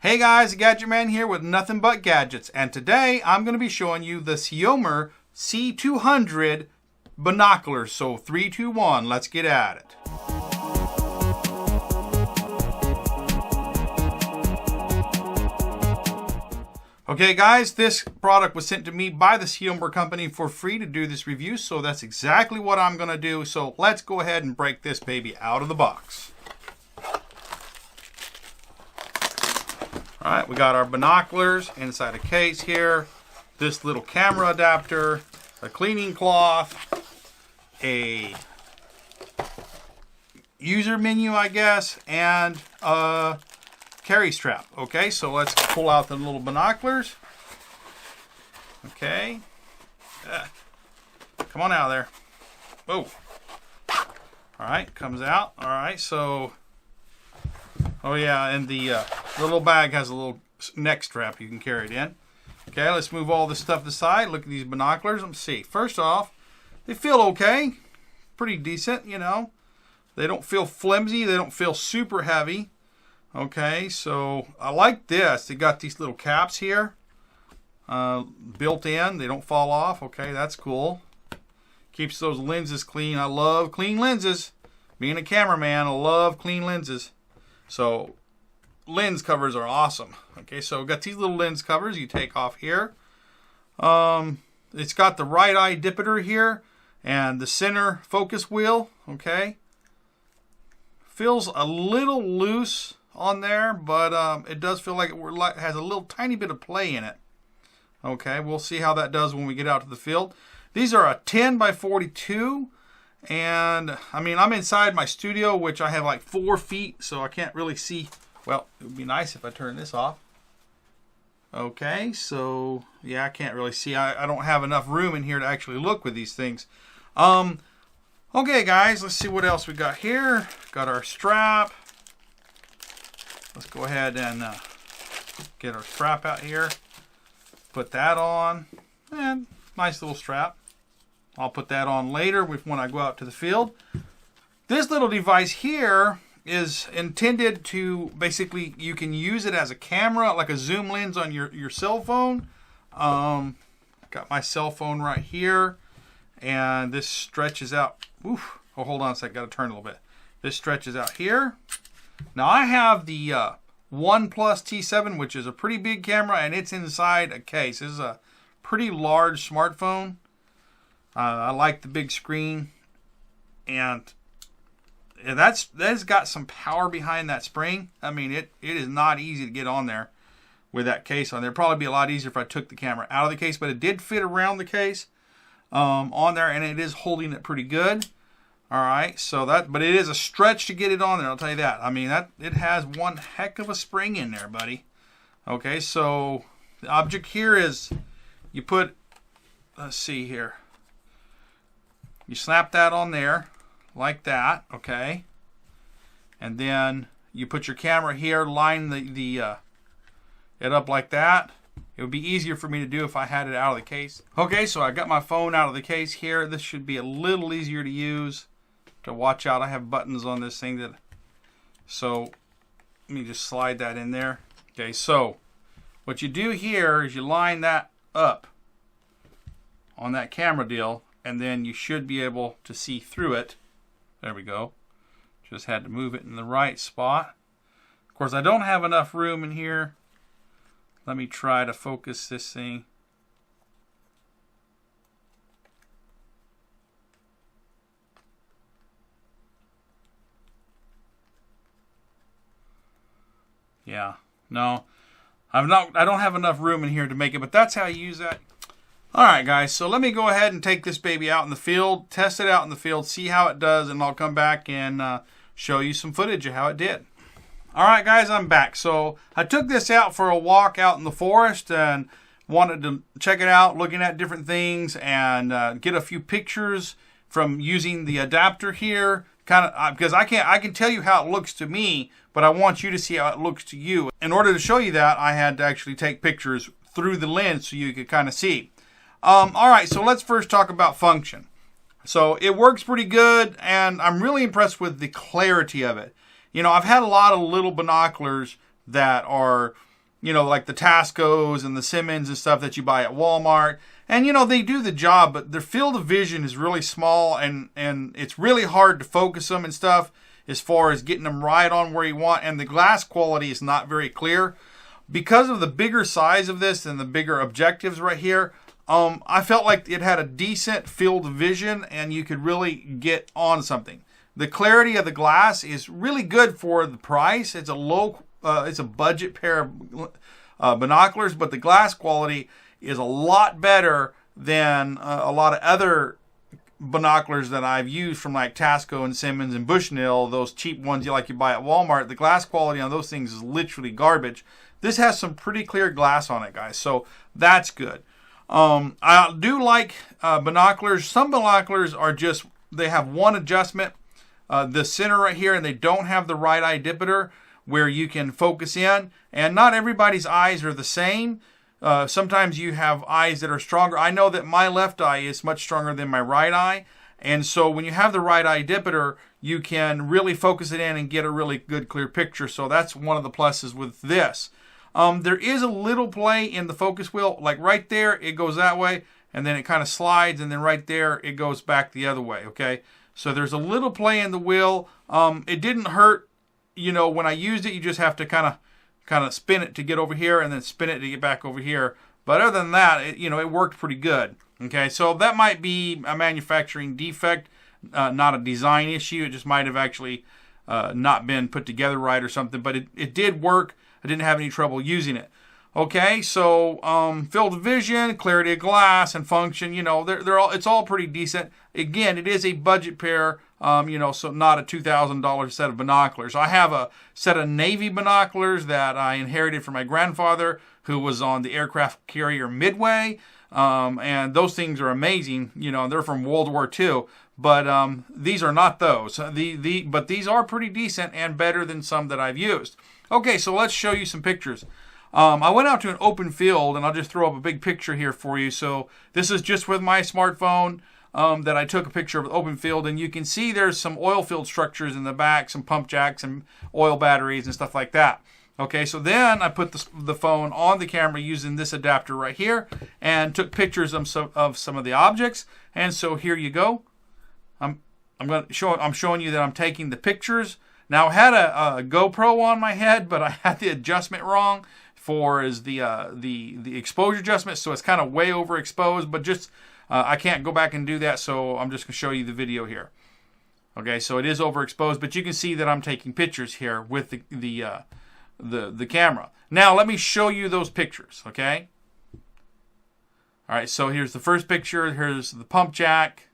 Hey guys, the Gadget Man here with nothing but gadgets, and today I'm going to be showing you the Ceyomur C200 Binoculars. So 3, 2, 1, let's get at it. Okay guys, this product was sent to me by the Ceyomur company for free to do this review, so that's exactly what I'm going to do. So let's go ahead and break this baby out of the box. All right, we got our binoculars inside a case here, this little camera adapter, a cleaning cloth, a user menu, I guess, and a carry strap. Okay, so let's pull out the little binoculars. Okay. Come on out of there. Whoa. All right, comes out. All right, so... Oh yeah, and the little bag has a little neck strap you can carry it in. Okay, let's move all this stuff aside. Look at these binoculars. Let's see. First off, they feel okay. Pretty decent, you know. They don't feel flimsy. They don't feel super heavy. Okay, so I like this. They got these little caps here built in. They don't fall off. Okay, that's cool. Keeps those lenses clean. I love clean lenses. Being a cameraman, I love clean lenses. So lens covers are awesome. Okay, so we've got these little lens covers you take off here. It's got the right eye dippter here and the center focus wheel. Okay, feels a little loose on there, but it does feel like it has a little tiny bit of play in it. Okay, we'll see how that does when we get out to the field. These are a 10 by 42. And I mean, I'm inside my studio, which I have like 4 feet, so I can't really see. Well, it would be nice if I turn this off. Okay, so yeah, I can't really see. I don't have enough room in here to actually look with these things. Okay, guys, let's see what else we got here. Got our strap. Let's go ahead and get our strap out here. Put that on. And nice little strap. I'll put that on later when I go out to the field. This little device here is intended to basically, you can use it as a camera, like a zoom lens on your cell phone. Got my cell phone right here, and this stretches out. Oof. Oh, hold on a sec, got to turn a little bit. This stretches out here. Now I have the OnePlus T7, which is a pretty big camera, and it's inside a case. This is a pretty large smartphone. I like the big screen, and that's got some power behind that spring. I mean, it is not easy to get on there with that case on there. It'd probably be a lot easier if I took the camera out of the case, but it did fit around the case on there, and it is holding it pretty good. All right, so but it is a stretch to get it on there, I'll tell you that. I mean, it has one heck of a spring in there, buddy. Okay, so the object here is you put, let's see here. You snap that on there like that, okay? And then you put your camera here, line it up like that. It would be easier for me to do if I had it out of the case. Okay, so I got my phone out of the case here. This should be a little easier to use, to watch out. I have buttons on this thing so let me just slide that in there. Okay, so what you do here is you line that up on that camera deal, and then you should be able to see through it. There we go. Just had to move it in the right spot. Of course, I don't have enough room in here. Let me try to focus this thing. Yeah, no. I don't have enough room in here to make it, but that's how you use that. Alright guys, so let me go ahead and take this baby out in the field, test it out in the field, see how it does, and I'll come back and show you some footage of how it did. Alright guys, I'm back. So I took this out for a walk out in the forest and wanted to check it out, looking at different things, and get a few pictures from using the adapter here. Because I can tell you how it looks to me, but I want you to see how it looks to you. In order to show you that, I had to actually take pictures through the lens so you could kind of see. Alright, so let's first talk about function. So it works pretty good, and I'm really impressed with the clarity of it. You know, I've had a lot of little binoculars that are you know, like the Tascos and the Simmons and stuff that you buy at Walmart. And, you know, they do the job, but their field of vision is really small, and it's really hard to focus them and stuff as far as getting them right on where you want. And the glass quality is not very clear. Because of the bigger size of this and the bigger objectives right here, I felt like it had a decent field of vision and you could really get on something. The clarity of the glass is really good for the price. It's a budget pair of binoculars, but the glass quality is a lot better than a lot of other binoculars that I've used from like Tasco and Simmons and Bushnell, those cheap ones you buy at Walmart. The glass quality on those things is literally garbage. This has some pretty clear glass on it, guys, so that's good. I do like binoculars. Some binoculars are just, they have one adjustment, the center right here, and they don't have the right eye diopter where you can focus in. And not everybody's eyes are the same. Sometimes you have eyes that are stronger. I know that my left eye is much stronger than my right eye. And so when you have the right eye diopter, you can really focus it in and get a really good clear picture. So that's one of the pluses with this. There is a little play in the focus wheel, like right there, it goes that way, and then it kind of slides, and then right there, it goes back the other way, okay? So there's a little play in the wheel. It didn't hurt, you know, when I used it. You just have to kind of spin it to get over here, and then spin it to get back over here. But other than that, it worked pretty good, okay? So that might be a manufacturing defect, not a design issue. It just might have actually not been put together right or something, but it did work. I didn't have any trouble using it. Okay, so field of vision, clarity of glass, and function, it's all pretty decent. Again, it is a budget pair, so not a $2,000 set of binoculars. I have a set of Navy binoculars that I inherited from my grandfather, who was on the aircraft carrier Midway, and those things are amazing. They're from World War II, but these are not those. But these are pretty decent and better than some that I've used. Okay, so let's show you some pictures. I went out to an open field, and I'll just throw up a big picture here for you. So this is just with my smartphone that I took a picture of the open field, and you can see there's some oil field structures in the back, some pump jacks and oil batteries and stuff like that. Okay, so then I put the phone on the camera using this adapter right here and took pictures of some of the objects. And so here you go. I'm showing you that I'm taking the pictures. Now I had a GoPro on my head, but I had the adjustment wrong for the exposure adjustment, so it's kind of way overexposed. But just I can't go back and do that, so I'm just gonna show you the video here. Okay, so it is overexposed, but you can see that I'm taking pictures here with the camera. Now let me show you those pictures. Okay. All right, so here's the first picture. Here's the pump jack,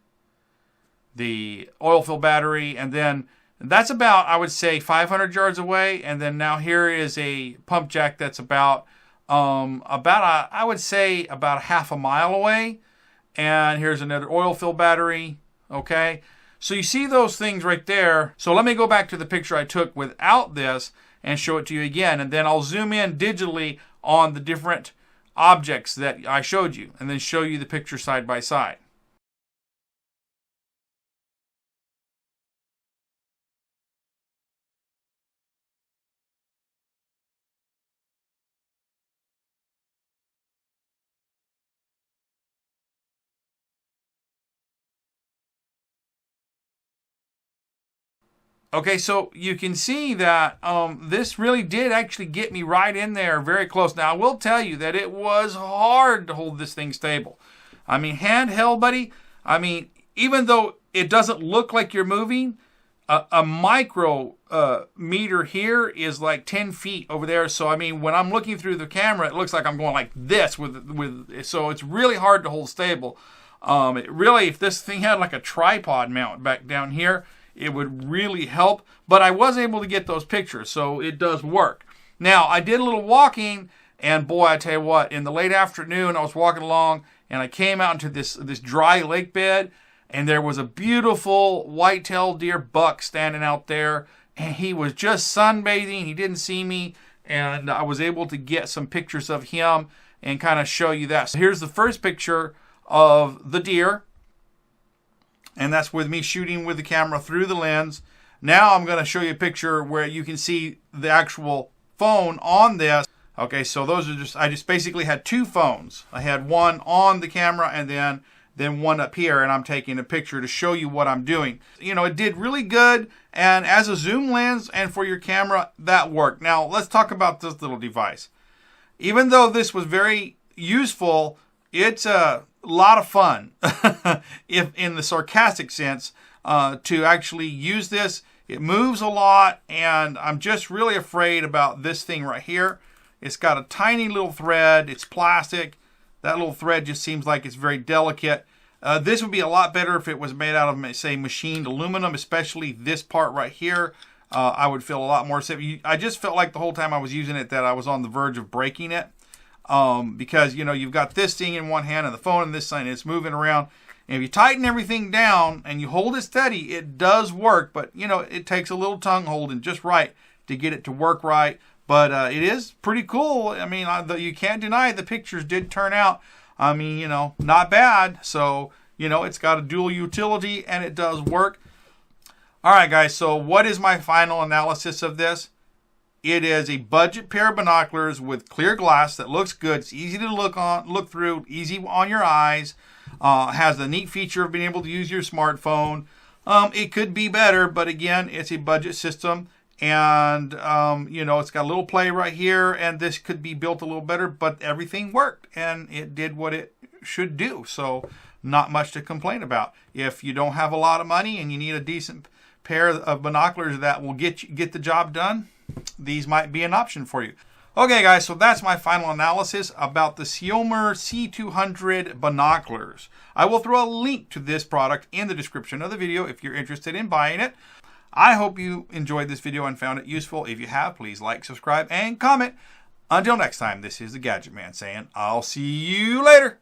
the oil fill battery, and then that's about, I would say, 500 yards away. And then now here is a pump jack that's about I would say about a half a mile away. And here's another oil fill battery. Okay, so you see those things right there. So let me go back to the picture I took without this and show it to you again. And then I'll zoom in digitally on the different objects that I showed you, and then show you the picture side by side. Okay, so you can see that this really did actually get me right in there very close. Now, I will tell you that it was hard to hold this thing stable. I mean, handheld, buddy, even though it doesn't look like you're moving, a micro meter here is like 10 feet over there. So, when I'm looking through the camera, it looks like I'm going like this so it's really hard to hold stable. If this thing had like a tripod mount back down here, it would really help, but I was able to get those pictures, so it does work. Now, I did a little walking, and boy, I tell you what, in the late afternoon, I was walking along, and I came out into this dry lake bed, and there was a beautiful white-tailed deer buck standing out there, and he was just sunbathing. He didn't see me, and I was able to get some pictures of him and kind of show you that. So here's the first picture of the deer. And that's with me shooting with the camera through the lens. Now I'm going to show you a picture where you can see the actual phone on this. Okay, so those are just, I just basically had two phones. I had one on the camera and then one up here, and I'm taking a picture to show you what I'm doing. You know, it did really good, and as a zoom lens and for your camera, that worked. Now, let's talk about this little device. Even though this was very useful, it's a lot of fun, if in the sarcastic sense, to actually use this. It moves a lot, and I'm just really afraid about this thing right here. It's got a tiny little thread. It's plastic. That little thread just seems like it's very delicate. This would be a lot better if it was made out of, say, machined aluminum, especially this part right here. I would feel a lot more safe. I just felt like the whole time I was using it that I was on the verge of breaking it. Because, you know, you've got this thing in one hand and the phone in this side, and it's moving around. And if you tighten everything down and you hold it steady, it does work. But, you know, it takes a little tongue holding just right to get it to work right. But it is pretty cool. I mean, you can't deny the pictures did turn out, I mean, you know, not bad. So, you know, it's got a dual utility and it does work. All right, guys. So what is my final analysis of this? It is a budget pair of binoculars with clear glass that looks good. It's easy to look through, easy on your eyes. Has the neat feature of being able to use your smartphone. It could be better, but again, it's a budget system. And, you know, it's got a little play right here, and this could be built a little better, but everything worked, and it did what it should do. So not much to complain about. If you don't have a lot of money and you need a decent pair of binoculars that will get the job done, these might be an option for you. Okay, guys, so that's my final analysis about the Ceyomur C200 binoculars. I will throw a link to this product in the description of the video if you're interested in buying it. I hope you enjoyed this video and found it useful. If you have, please like, subscribe, and comment. Until next time, this is the Gadget Man saying, I'll see you later.